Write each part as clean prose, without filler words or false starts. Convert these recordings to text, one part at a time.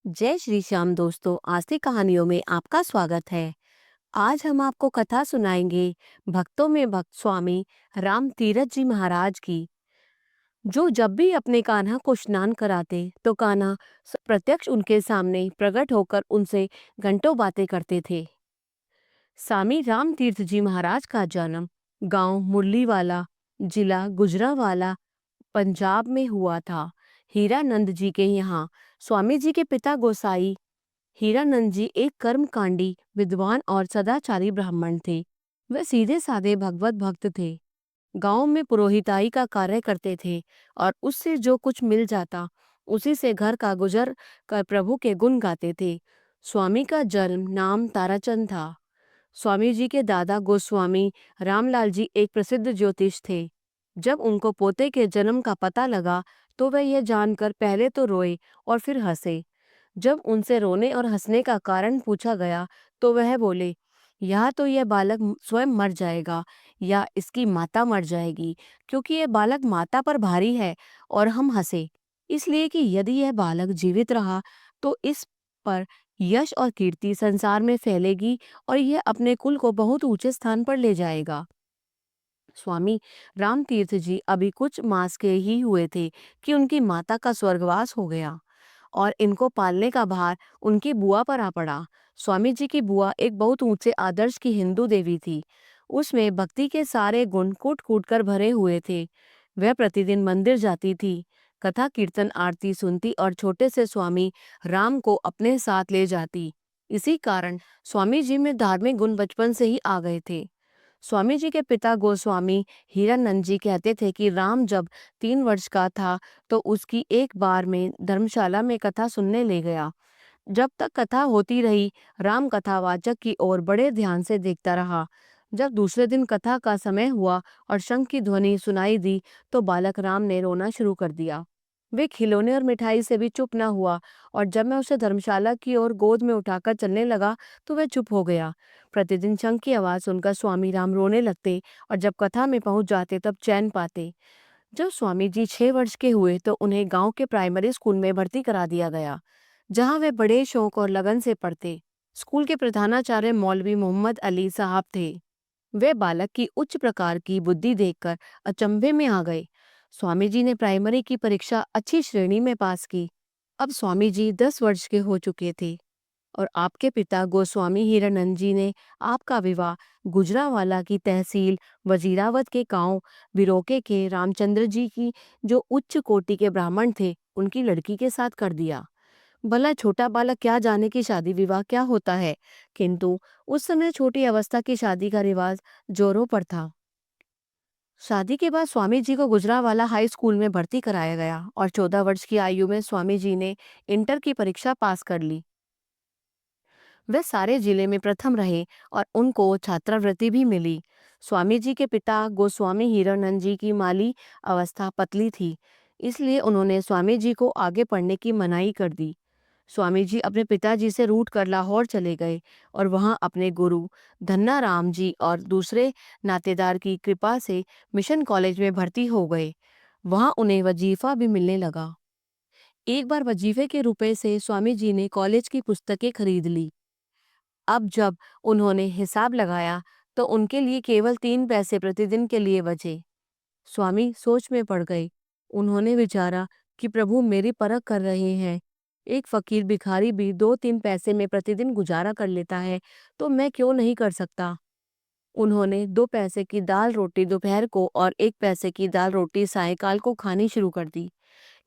जय श्री श्याम दोस्तों, आस्तिक कहानियों में आपका स्वागत है। आज हम आपको कथा सुनाएंगे भक्तों में भक्त स्वामी राम तीरथ जी महाराज की, जो जब भी अपने कान्हा को स्नान कराते तो कान्हा प्रत्यक्ष उनके सामने प्रकट होकर उनसे घंटों बातें करते थे। स्वामी राम तीर्थ जी महाराज का जन्म गांव मुरलीवाला, जिला गुजरांवाला, पंजाब में हुआ था। हीरानंद जी के यहाँ स्वामी जी के पिता गोसाई हीरानंद जी एक कर्मकांडी विद्वान और सदाचारी ब्राह्मण थे। वे सीधे साधे भगवत भक्त थे। गांव में पुरोहिताई का कार्य करते थे और उससे जो कुछ मिल जाता उसी से घर का गुजर कर प्रभु के गुण गाते थे। स्वामी का जन्म नाम ताराचंद था। स्वामी जी के दादा गोस्वामी रामलाल जी एक प्रसिद्ध ज्योतिष थे। जब उनको पोते के जन्म का पता लगा तो वे यह जानकर पहले तो रोए और फिर हंसे। जब उनसे रोने और हंसने का कारण पूछा गया तो वह बोले, या तो यह बालक स्वयं मर जाएगा या इसकी माता मर जाएगी, क्योंकि यह बालक माता पर भारी है। और हम हंसे इसलिए कि यदि यह बालक जीवित रहा तो इस पर यश और कीर्ति संसार में फैलेगी और यह अपने कुल को बहुत ऊंचे स्थान पर ले जाएगा। स्वामी राम तीर्थ जी अभी कुछ मास के ही हुए थे कि उनकी माता का स्वर्गवास हो गया और इनको पालने का भार उनकी बुआ पर आ पड़ा। स्वामी जी की बुआ एक बहुत ऊंचे आदर्श की हिंदू देवी थी। उसमें भक्ति के सारे गुण कूट कूट कर भरे हुए थे। वह प्रतिदिन मंदिर जाती थी, कथा कीर्तन आरती सुनती और छोटे से स्वामी राम को अपने साथ ले जाती। इसी कारण स्वामी जी में धार्मिक गुण बचपन से ही आ गए थे। स्वामी जी के पिता गोस्वामी हीरानंद जी कहते थे कि राम जब 3 वर्ष का था तो उसकी एक बार में धर्मशाला में कथा सुनने ले गया। जब तक कथा होती रही, राम कथावाचक की ओर बड़े ध्यान से देखता रहा। जब दूसरे दिन कथा का समय हुआ और शंख की ध्वनि सुनाई दी तो बालक राम ने रोना शुरू कर दिया। वे खिलौने और मिठाई से भी चुप न हुआ और जब मैं उसे धर्मशाला की ओर गोद में उठाकर चलने लगा तो वह चुप हो गया। प्रतिदिन शंख की आवाज सुनकर स्वामी राम रोने लगते और जब कथा में पहुंच जाते तब चैन पाते। जब स्वामी जी 6 वर्ष के हुए तो उन्हें गांव के प्राइमरी स्कूल में भर्ती करा दिया गया, जहां वे बड़े शौक और लगन से पढ़ते। स्कूल के प्रधानाचार्य मौलवी मोहम्मद अली साहब थे। वे बालक की उच्च प्रकार की बुद्धि देखकर अचंभे में आ गए। स्वामी जी ने प्राइमरी की परीक्षा अच्छी श्रेणी में पास की। अब स्वामी जी 10 वर्ष के हो चुके थे और आपके पिता गोस्वामी हीरानंद जी ने आपका विवाह गुजरांवाला की तहसील वजीरावत के गांव बिरोके के रामचंद्र जी की, जो उच्च कोटि के ब्राह्मण थे, उनकी लड़की के साथ कर दिया। भला छोटा बालक क्या जाने कि शादी विवाह क्या होता है, किंतु उस समय छोटी अवस्था की शादी का रिवाज जोरों पर था। शादी के बाद स्वामी जी को गुजरांवाला हाई स्कूल में भर्ती कराया गया और 14 वर्ष की आयु में स्वामी जी ने इंटर की परीक्षा पास कर ली। वे सारे जिले में प्रथम रहे और उनको छात्रवृत्ति भी मिली। स्वामी जी के पिता गोस्वामी हीरानंद जी की माली अवस्था पतली थी, इसलिए उन्होंने स्वामी जी को आगे पढ़ने की मनाही कर दी। स्वामी जी अपने पिताजी से रूठ कर लाहौर चले गए और वहां अपने गुरु धन्ना राम जी और दूसरे नातेदार की कृपा से मिशन कॉलेज में भर्ती हो गए। वहां उन्हें वजीफा भी मिलने लगा। एक बार वजीफे के रुपए से स्वामी जी ने कॉलेज की पुस्तकें खरीद ली। अब जब उन्होंने हिसाब लगाया तो उनके लिए केवल 3 पैसे प्रतिदिन के लिए बचे। स्वामी सोच में पड़ गए। उन्होंने विचारा कि प्रभु मेरी परख कर रहे हैं। एक फकीर भिखारी भी 2-3 पैसे में प्रतिदिन गुजारा कर लेता है, तो मैं क्यों नहीं कर सकता। उन्होंने 2 पैसे की दाल रोटी दोपहर को और 1 पैसे की दाल रोटी सायंकाल को खानी शुरू कर दी।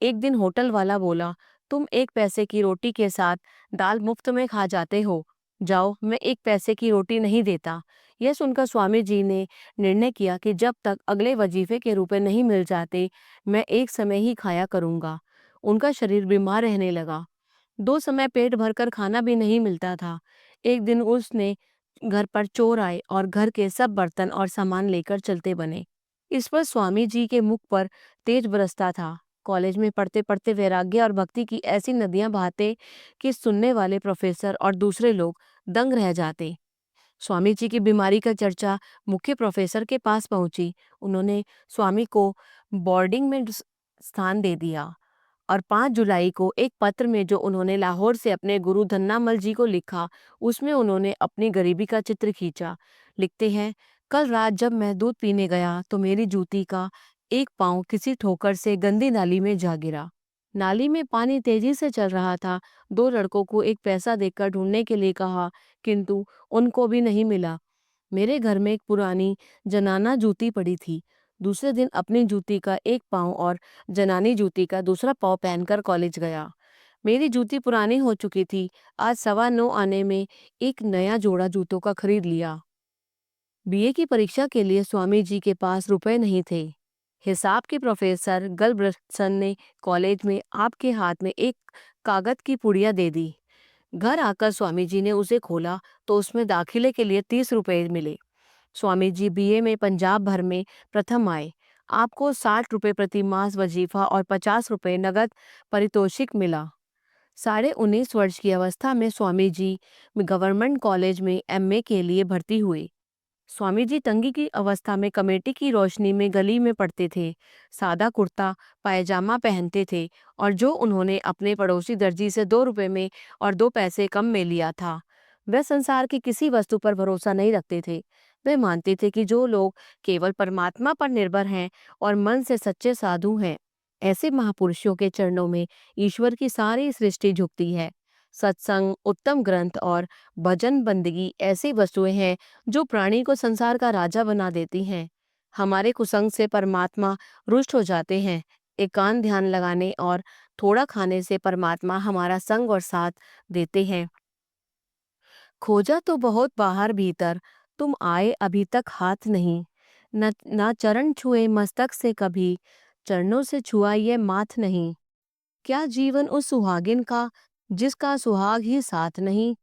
एक दिन होटल वाला बोला, तुम 1 पैसे की रोटी के साथ दाल मुफ्त में खा जाते हो, जाओ, मैं 1 पैसे की रोटी नहीं देता। यह सुनकर स्वामी जी ने निर्णय किया कि जब तक अगले वजीफे के रुपए नहीं मिल जाते, मैं एक समय ही खाया करूंगा। उनका शरीर बीमार रहने लगा। 2 समय पेट भरकर खाना भी नहीं मिलता था। एक दिन उसने घर पर चोर आए और घर के सब बर्तन और सामान लेकर चलते बने। इस पर स्वामी जी के मुख पर तेज बरसता था। कॉलेज में पढ़ते पढ़ते वैराग्य और भक्ति की ऐसी नदियां बहाते कि सुनने वाले प्रोफेसर और दूसरे लोग दंग रह जाते। स्वामी जी की बीमारी का चर्चा मुख्य प्रोफेसर के पास पहुंची। उन्होंने स्वामी को बोर्डिंग में स्थान दे दिया और 5 जुलाई को एक पत्र में जो उन्होंने लाहौर से अपने गुरु धन्नामल जी को लिखा, उसमें उन्होंने अपनी गरीबी का चित्र खींचा। लिखते हैं, कल रात जब मैं दूध पीने गया तो मेरी जूती का एक पाँव किसी ठोकर से गंदी नाली में जा गिरा। नाली में पानी तेजी से चल रहा था। 2 लड़कों को एक पैसा देकर ढूंढने के लिए कहा, किंतु उनको भी नहीं मिला। मेरे घर में एक पुरानी जनाना जूती पड़ी थी। दूसरे दिन अपनी जूती का एक पाँव और जनानी जूती का दूसरा पाँव पहनकर कॉलेज गया। मेरी जूती पुरानी हो चुकी थी। आज 9:15 आने में एक नया जोड़ा जूतों का खरीद लिया। बीए की परीक्षा के लिए स्वामी जी के पास रुपए नहीं थे। हिसाब के प्रोफेसर गलब्रसन ने कॉलेज में आपके हाथ में एक कागज की पुड़िया दे दी। घर आकर स्वामी जी ने उसे खोला तो उसमें दाखिले के लिए 30 रुपए मिले। स्वामी जी बीए में पंजाब भर में प्रथम आए। आपको 60 रुपए प्रति मास वजीफा और 50 रुपए नगद पारितोषिक मिला। 19.5 वर्ष की अवस्था में स्वामी जी गवर्नमेंट कॉलेज में एमए के लिए भर्ती हुए। स्वामी जी तंगी की अवस्था में कमेटी की रोशनी में गली में पड़ते थे। सादा कुर्ता पायजामा पहनते थे और जो उन्होंने अपने पड़ोसी दर्जी से 2 रुपए में और 2 पैसे कम में लिया था। वे संसार की किसी वस्तु पर भरोसा नहीं रखते थे। वे मानते थे कि जो लोग केवल परमात्मा पर निर्भर हैं और मन से सच्चे साधु हैं, ऐसे महापुरुषों के चरणों में ईश्वर की सारी सृष्टि झुकती है। सत्संग, उत्तम ग्रंथ और भजन बंदगी ऐसी वस्तुएं हैं जो प्राणी को संसार का राजा बना देती हैं। हमारे कुसंग से परमात्मा रुष्ट हो जाते हैं। एकांत ध्यान लगाने और थोड़ा खाने से परमात्मा हमारा संग और साथ देते हैं। खोजा तो बहुत बाहर भीतर, तुम आए अभी तक हाथ नहीं। न ना चरण छुए मस्तक से कभी, चरणों से छुआ ये माथ नहीं। क्या जीवन उस सुहागिन का जिसका सुहाग ही साथ नहीं।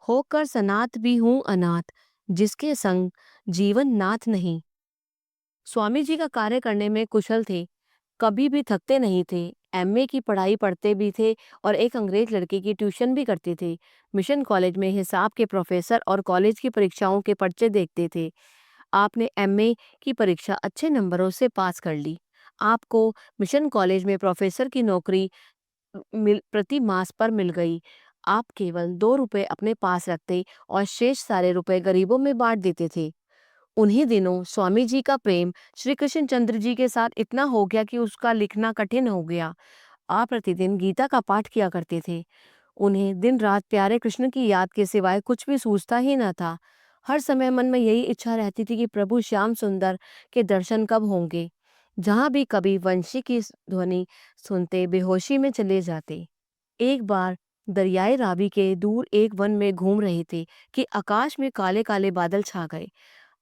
होकर सनाथ भी हूँ अनाथ, जिसके संग जीवन नाथ नहीं। स्वामी जी का कार्य करने में कुशल थे, कभी भी थकते नहीं थे। एमए की पढ़ाई पढ़ते भी थे और एक अंग्रेज लड़के की ट्यूशन भी करते थे। मिशन कॉलेज में हिसाब के प्रोफेसर और कॉलेज की परीक्षाओं के पर्चे देखते थे। आपने एमए की परीक्षा अच्छे नंबरों से पास कर ली। आपको मिशन कॉलेज में प्रोफेसर की नौकरी प्रति मास पर मिल गई। आप केवल 2 रुपए अपने पास रखते और शेष सारे रुपए गरीबों में बांट देते थे। उन्हीं दिनों स्वामी जी का प्रेम श्री कृष्ण चंद्र जी के साथ इतना हो गया कि उसका लिखना कठिन हो गया। आप प्रतिदिन गीता का पाठ किया करते थे। उन्हें दिन रात प्यारे कृष्ण की याद के सिवाय कुछ भी सूझता ही न था। हर समय मन में यही इच्छा रहती थी कि प्रभु श्याम सुंदर के दर्शन कब होंगे। जहाँ भी कभी वंशी की ध्वनि सुनते बेहोशी में चले जाते। एक बार दरियाए रावी के दूर एक वन में घूम रहे थे कि आकाश में काले काले बादल छा गए।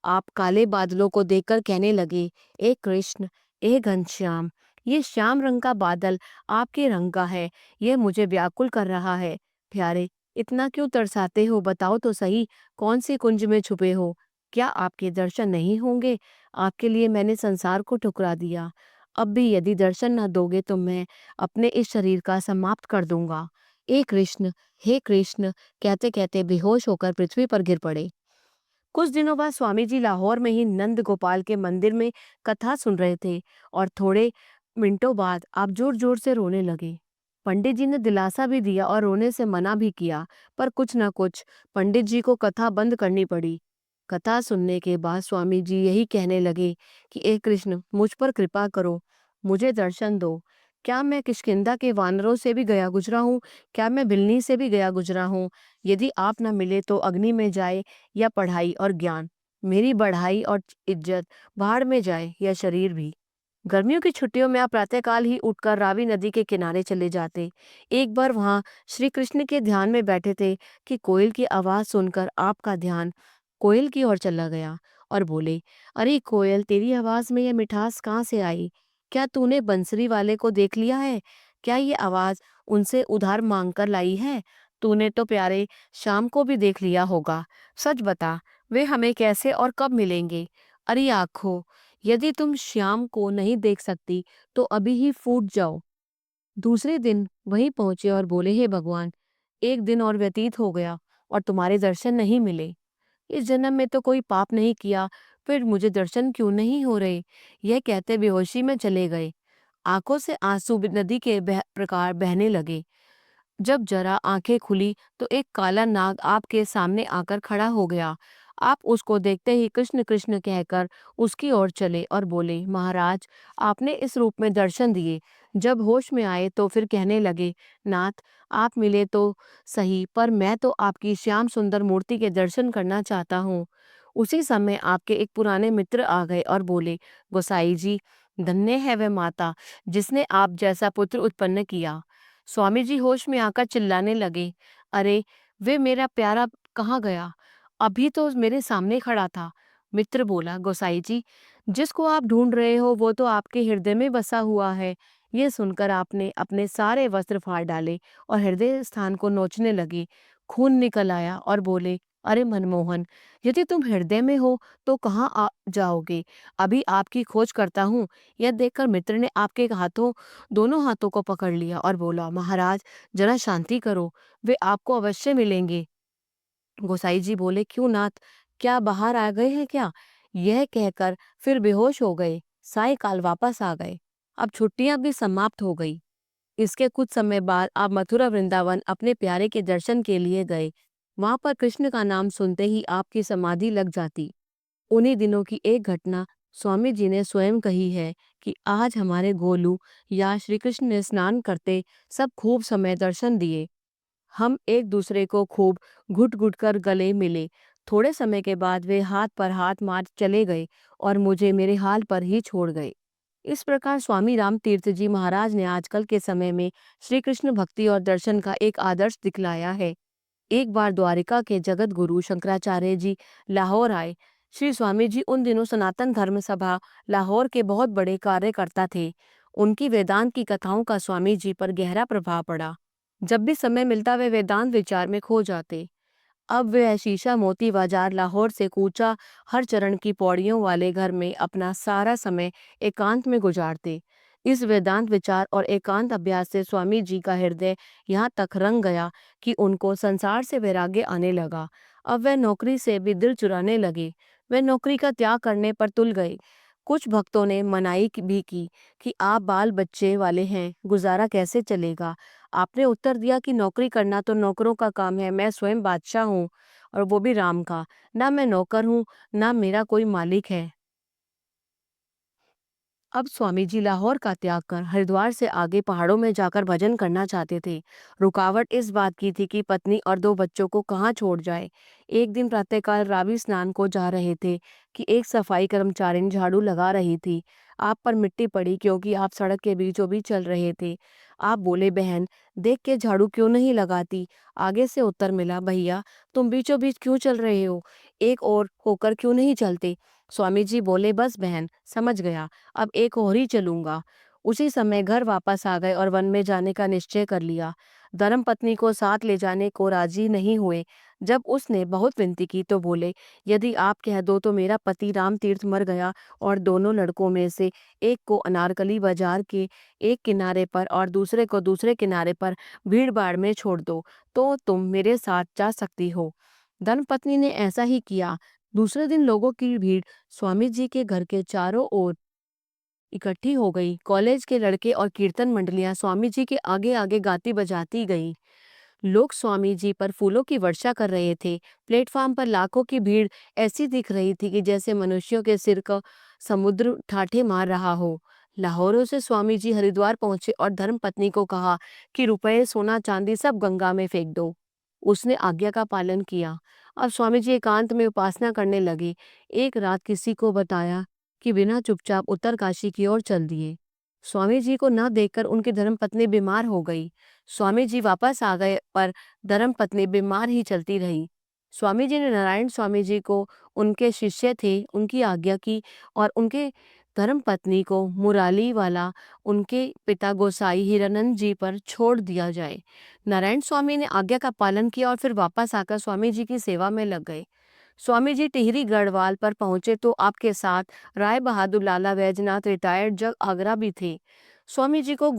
आप काले बादलों को देखकर कहने लगे, ए कृष्ण, ए घनश्याम, ये श्याम रंग का बादल आपके रंग का है। यह मुझे व्याकुल कर रहा है। प्यारे, इतना क्यों तरसाते हो? बताओ तो सही, कौन सी कुंज में छुपे हो? क्या आपके दर्शन नहीं होंगे? आपके लिए मैंने संसार को ठुकरा दिया। अब भी यदि दर्शन न दोगे तो मैं अपने इस शरीर का समाप्त कर दूंगा। ए कृष्ण, हे कृष्ण, कहते कहते बेहोश होकर पृथ्वी पर गिर पड़े। कुछ दिनों बाद स्वामी जी लाहौर में ही नंद गोपाल के मंदिर में कथा सुन रहे थे और थोड़े मिनटों बाद आप जोर जोर से रोने लगे। पंडित जी ने दिलासा भी दिया और रोने से मना भी किया, पर कुछ न कुछ पंडित जी को कथा बंद करनी पड़ी। कथा सुनने के बाद स्वामी जी यही कहने लगे कि ए कृष्ण, मुझ पर कृपा करो, मुझे दर्शन दो। क्या मैं किष्किंधा के वानरों से भी गया गुजरा हूँ? क्या मैं बिलनी से भी गया गुजरा हूँ? यदि आप न मिले तो अग्नि में जाए या पढ़ाई और ज्ञान, मेरी बढ़ाई और इज्जत भाड़ में जाए या शरीर भी। गर्मियों की छुट्टियों में आप प्रातःकाल ही उठकर रावी नदी के किनारे चले जाते। एक बार वहां श्री कृष्ण के ध्यान में बैठे थे कि कोयल की आवाज सुनकर आपका ध्यान कोयल की ओर चला गया और बोले, अरे कोयल, तेरी आवाज में यह मिठास कहाँ से आई? क्या तूने बंसरी वाले को देख लिया है? क्या ये आवाज उनसे उधार मांग कर लाई है? तूने तो प्यारे शाम को भी देख लिया होगा। सच बता, वे हमें कैसे और कब मिलेंगे? अरे आँखों, यदि तुम श्याम को नहीं देख सकती तो अभी ही फूट जाओ। दूसरे दिन वहीं पहुंचे और बोले, हे भगवान, एक दिन और व्यतीत हो गया और तुम्हारे दर्शन नहीं मिले। इस जन्म में तो कोई पाप नहीं किया, फिर मुझे दर्शन क्यों नहीं हो रहे? यह कहते बेहोशी में चले गए। आंखों से आंसू नदी के प्रकार बहने लगे। जब जरा आंखें खुली तो एक काला नाग आपके सामने आकर खड़ा हो गया। आप उसको देखते ही कृष्ण कृष्ण कहकर उसकी ओर चले और बोले, महाराज, आपने इस रूप में दर्शन दिए। जब होश में आए तो फिर कहने लगे, नाथ, आप मिले तो सही, पर मैं तो आपकी श्याम सुंदर मूर्ति के दर्शन करना चाहता हूँ। उसी समय आपके एक पुराने मित्र आ गए और बोले, गोसाई जी, धन्य है वह माता जिसने आप जैसा पुत्र उत्पन्न किया। स्वामी जी होश में आकर चिल्लाने लगे, अरे, वे मेरा प्यारा कहाँ गया? अभी तो मेरे सामने खड़ा था। मित्र बोला, गोसाई जी, जिसको आप ढूंढ रहे हो वो तो आपके हृदय में बसा हुआ है। ये सुनकर आपने अपने सारे वस्त्र फाड़ डाले और हृदय स्थान को नोचने लगे। खून निकल आया और बोले, अरे मनमोहन, यदि तुम हृदय में हो तो कहाँ आ जाओगे? अभी आपकी खोज करता हूँ। यह देखकर मित्र ने आपके हाथों दोनों हाथों को पकड़ लिया और बोला, महाराज, जरा शांति करो, वे आपको अवश्य मिलेंगे। गोसाई जी बोले, क्यों नाथ, क्या बाहर आ गए हैं क्या? यह कहकर फिर बेहोश हो गए। सायकाल वापस आ गए। अब छुट्टियां भी समाप्त हो गई। इसके कुछ समय बाद आप मथुरा वृंदावन अपने प्यारे के दर्शन के लिए गए। वहां पर कृष्ण का नाम सुनते ही आपकी समाधि लग जाती। उन्हीं दिनों की एक घटना स्वामी जी ने स्वयं कही है कि आज हमारे गोलू या श्री कृष्ण ने स्नान करते सब खूब समय दर्शन दिए। हम एक दूसरे को खूब घुट घुट कर गले मिले। थोड़े समय के बाद वे हाथ पर हाथ मार चले गए और मुझे मेरे हाल पर ही छोड़ गए। इस प्रकार स्वामी राम तीर्थ जी महाराज ने आजकल के समय में श्री कृष्ण भक्ति और दर्शन का एक आदर्श दिखलाया है। एक बार द्वारिका के जगत गुरु शंकराचार्य जी लाहौर आए। श्री स्वामी जी उन दिनों सनातन धर्म सभा लाहौर के बहुत बड़े कार्यकर्ता थे। उनकी वेदांत की कथाओं का स्वामी जी पर गहरा प्रभाव पड़ा। जब भी समय मिलता वे वेदांत विचार में खो जाते। अब वे शीशा मोती बाजार लाहौर से कूचा हर चरण की पौड़ियों वाले घर में अपना सारा समय एकांत में गुजारते। इस वेदांत विचार और एकांत अभ्यास से स्वामी जी का हृदय यहाँ तक रंग गया कि उनको संसार से वैराग्य आने लगा। अब वह नौकरी से भी दिल चुराने लगे। वे नौकरी का त्याग करने पर तुल गए। कुछ भक्तों ने मनाई भी की कि आप बाल बच्चे वाले हैं, गुजारा कैसे चलेगा? आपने उत्तर दिया कि नौकरी करना तो नौकरों का काम है, मैं स्वयं बादशाह हूँ, और वो भी राम का। ना मैं नौकर हूँ, ना मेरा कोई मालिक है। अब स्वामी जी लाहौर का त्याग कर हरिद्वार से आगे पहाड़ों में जाकर भजन करना चाहते थे। रुकावट इस बात की थी कि पत्नी और दो बच्चों को कहाँ छोड़ जाए। एक दिन प्रातःकाल रावि स्नान को जा रहे थे कि एक सफाई कर्मचारिणी झाड़ू लगा रही थी। आप पर मिट्टी पड़ी क्योंकि आप सड़क के बीचों बीच चल रहे थे। आप बोले, बहन, देख के झाड़ू क्यों नहीं लगाती? आगे से उत्तर मिला, भैया, तुम बीचों बीच क्यों चल रहे हो? एक और होकर क्यों नहीं चलते? स्वामी जी बोले, बस बहन, समझ गया, अब एक और ही चलूंगा। उसी समय घर वापस आ गए और वन में जाने का निश्चय कर लिया। धर्मपत्नी को साथ ले जाने को राजी नहीं हुए। जब उसने बहुत विनती की तो बोले, यदि आप कह दो तो मेरा पति राम तीर्थ मर गया और दोनों लड़कों में से एक को अनारकली बाजार के एक किनारे पर और दूसरे को दूसरे किनारे पर भीड़ भाड़ में छोड़ दो, तो तुम मेरे साथ जा सकती हो। धर्मपत्नी ने ऐसा ही किया। दूसरे दिन लोगों की भीड़ स्वामी जी के घर के चारों ओर इकट्ठी हो गई। कॉलेज के लड़के और कीर्तन मंडलियां स्वामी जी के आगे आगे गाती बजाती गई। लोग स्वामी जी पर फूलों की वर्षा कर रहे थे। प्लेटफॉर्म पर लाखों की भीड़ ऐसी दिख रही थी कि जैसे मनुष्यों के सिर का समुद्र ठाठे मार रहा हो। लाहौरों से स्वामी जी हरिद्वार पहुंचे और धर्मपत्नी को कहा कि रुपए, सोना, चांदी सब गंगा में फेंक दो। उसने आज्ञा का पालन किया। अब स्वामी जी एकांत में उपासना करने लगे। एक रात किसी को बताया कि बिना चुपचाप उत्तरकाशी की ओर चल दिए। स्वामी जी को न देखकर उनकी धर्मपत्नी बीमार हो गई। स्वामी जी वापस आ गए पर धर्मपत्नी बीमार ही चलती रही। स्वामी जी ने नारायण स्वामी जी को, उनके शिष्य थे, उनकी आज्ञा की और उनके धर्मपत्नी को मुराली वाला उनके पिता गोसाई हीरानंद जी पर छोड़ दिया जाए। नारायण स्वामी ने आज्ञा का पालन किया और फिर वापस आकर स्वामी जी की सेवा में लग गए। स्वामी जी टिहरी गढ़वाल पर पहुंचे तो आपके साथ राय बहादुर लाला वैजनाथ रिटायर्ड जग आगरा भी थे। स्वामी जी को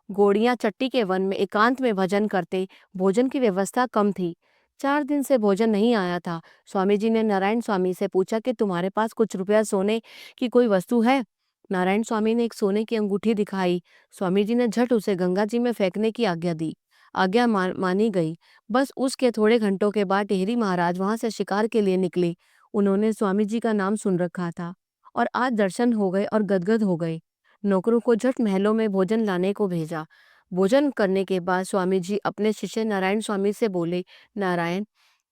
गोड़ियां चट्टी के वन में एकांत में भजन करते। भोजन की व्यवस्था कम थी। 4 दिन से भोजन नहीं आया था। स्वामी जी ने नारायण स्वामी से पूछा कि तुम्हारे पास कुछ रुपया सोने की कोई वस्तु है? नारायण स्वामी ने एक सोने की अंगूठी दिखाई। स्वामी जी ने झट उसे गंगा जी में फेंकने की आज्ञा दी। आज्ञा मानी गई। बस उसके थोड़े घंटों के बाद टेहरी महाराज वहां से शिकार के लिए निकले। उन्होंने स्वामी जी का नाम सुन रखा था और आज दर्शन हो गए और गदगद हो गए। नौकरों को झट महलों में भोजन लाने को भेजा। भोजन करने के बाद स्वामी जी अपने शिष्य नारायण स्वामी से बोले, नारायण,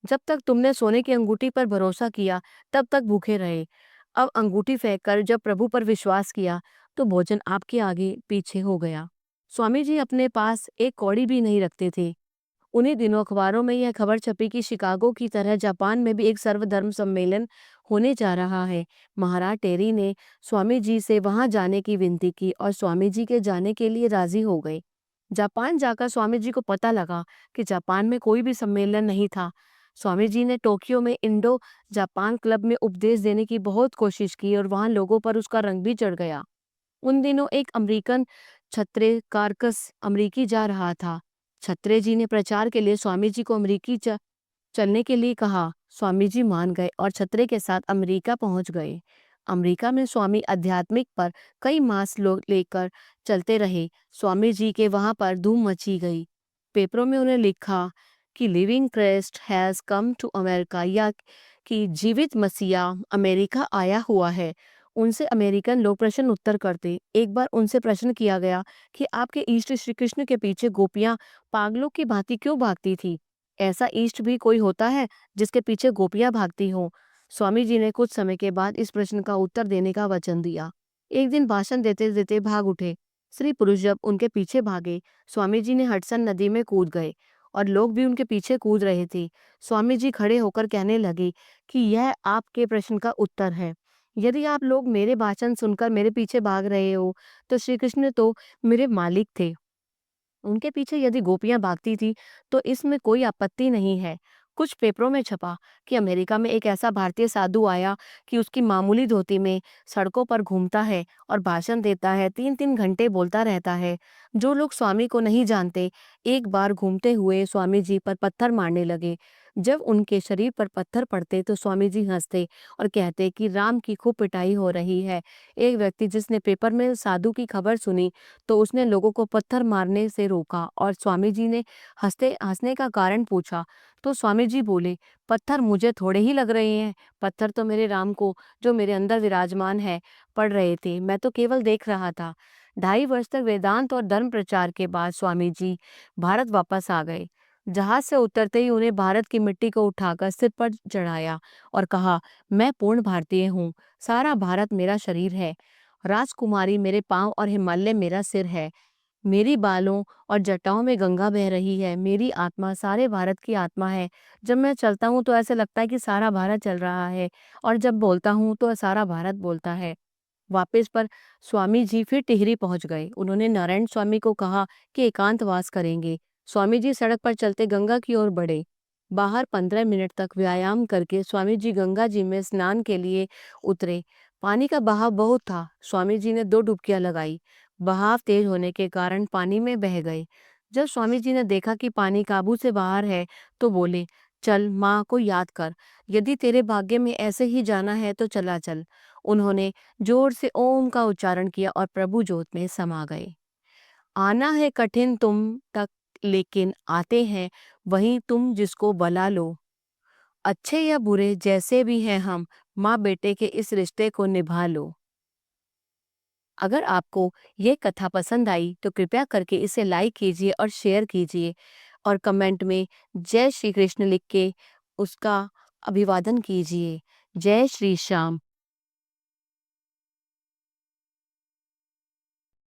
जब तक तुमने सोने की अंगूठी पर भरोसा किया तब तक भूखे रहे। अब अंगूठी फेंककर जब प्रभु पर विश्वास किया तो भोजन आपके आगे पीछे हो गया। स्वामी जी अपने पास एक कौड़ी भी नहीं रखते थे। उन्हीं दिनों अखबारों में यह खबर छपी कि शिकागो की तरह जापान में भी एक सर्वधर्म सम्मेलन होने जा रहा है। महाराज टेरी ने स्वामी जी से वहां जाने की विनती की और स्वामी जी के जाने के लिए राजी हो गए। जापान जाकर स्वामी जी को पता लगा कि जापान में कोई भी सम्मेलन नहीं था। स्वामी जी ने टोक्यो में इंडो जापान क्लब में उपदेश देने की बहुत कोशिश की और वहां लोगों पर उसका रंग भी चढ़ गया। उन दिनों एक अमेरिकन छत्रे कारकस अमरीकी जा रहा था। छत्रे जी ने प्रचार के लिए स्वामी जी को अमरीकी चलने के लिए कहा। स्वामी जी मान गए और छत्रे के साथ अमेरिका पहुंच गए। अमेरिका में स्वामी आध्यात्मिक पर कई मास लोग लेकर चलते रहे। स्वामी जी के वहां पर धूम मची गई। पेपरों में उन्हें लिखा कि living Christ has come to America, या कि जीवित मसीहा अमेरिका आया हुआ है। उनसे अमेरिकन लोग प्रश्न उत्तर करते। एक बार उनसे प्रश्न किया गया कि आपके इष्ट श्री कृष्ण के पीछे गोपियां पागलों की भांति क्यों भागती थी? ऐसा इष्ट भी कोई होता है जिसके पीछे गोपियां भागती हों? स्वामी जी ने कुछ समय के बाद इस प्रश्न का उत्तर देने का वचन दिया। एक दिन भाषण देते देते भाग उठे। स्त्री पुरुष जब उनके पीछे भागे, स्वामी जी ने हडसन नदी में कूद गए और लोग भी उनके पीछे कूद रहे थे। स्वामी जी खड़े होकर कहने लगे कि यह आपके प्रश्न का उत्तर है। यदि आप लोग मेरे भाषण सुनकर मेरे पीछे भाग रहे हो, तो श्री कृष्ण तो मेरे मालिक थे। उनके पीछे यदि गोपियां भागती थी तो इसमें कोई आपत्ति नहीं है। कुछ पेपरों में छपा कि अमेरिका में एक ऐसा भारतीय साधु आया कि उसकी मामूली धोती में सड़कों पर घूमता है और भाषण देता है, 3-3 घंटे बोलता रहता है। जो लोग स्वामी को नहीं जानते एक बार घूमते हुए स्वामी जी पर पत्थर मारने लगे। जब उनके शरीर पर पत्थर पड़ते तो स्वामी जी हंसते और कहते कि राम की खूब पिटाई हो रही है। एक व्यक्ति जिसने पेपर में साधु की खबर सुनी तो उसने लोगों को पत्थर मारने से रोका और स्वामी जी ने हंसने का कारण पूछा तो स्वामी जी बोले, पत्थर मुझे थोड़े ही लग रहे हैं, पत्थर तो मेरे राम को जो मेरे अंदर विराजमान है पड़ रहे थे, मैं तो केवल देख रहा था। 2.5 वर्ष तक वेदांत और धर्म प्रचार के बाद स्वामी जी भारत वापस आ गए। जहाज से उतरते ही उन्हें भारत की मिट्टी को उठाकर सिर पर चढ़ाया और कहा, मैं पूर्ण भारतीय हूँ, सारा भारत मेरा शरीर है, राजकुमारी मेरे पांव और हिमालय मेरा सिर है। मेरी बालों और जटाओं में गंगा बह रही है। मेरी आत्मा सारे भारत की आत्मा है। जब मैं चलता हूँ तो ऐसे लगता है कि सारा भारत चल रहा है और जब बोलता हूँ तो सारा भारत बोलता है। वापस पर स्वामी जी फिर टिहरी पहुंच गए। उन्होंने नारायण स्वामी को कहा कि एकांतवास करेंगे। स्वामी जी सड़क पर चलते गंगा की ओर बढ़े। बाहर 15 मिनट तक व्यायाम करके स्वामी जी गंगा जी में स्नान के लिए उतरे। पानी का बहाव बहुत था। स्वामी जी ने 2 डुबकियां लगाई। बहाव तेज होने के कारण पानी में बह गए। जब स्वामी जी ने देखा कि पानी काबू से बाहर है तो बोले, चल माँ को याद कर, यदि तेरे भाग्य में ऐसे ही जाना है तो चला चल। उन्होंने जोर से ओम का उच्चारण किया और प्रभु ज्योत में समा गए। आना है कठिन तुम तक, लेकिन आते हैं वहीं तुम जिसको बला लो। अच्छे या बुरे जैसे भी हैं हम, माँ बेटे के इस रिश्ते को निभा लो। अगर आपको ये कथा पसंद आई तो कृपया करके इसे लाइक कीजिए और शेयर कीजिए और कमेंट में जय श्री कृष्ण लिख के उसका अभिवादन कीजिए। जय श्री श्याम।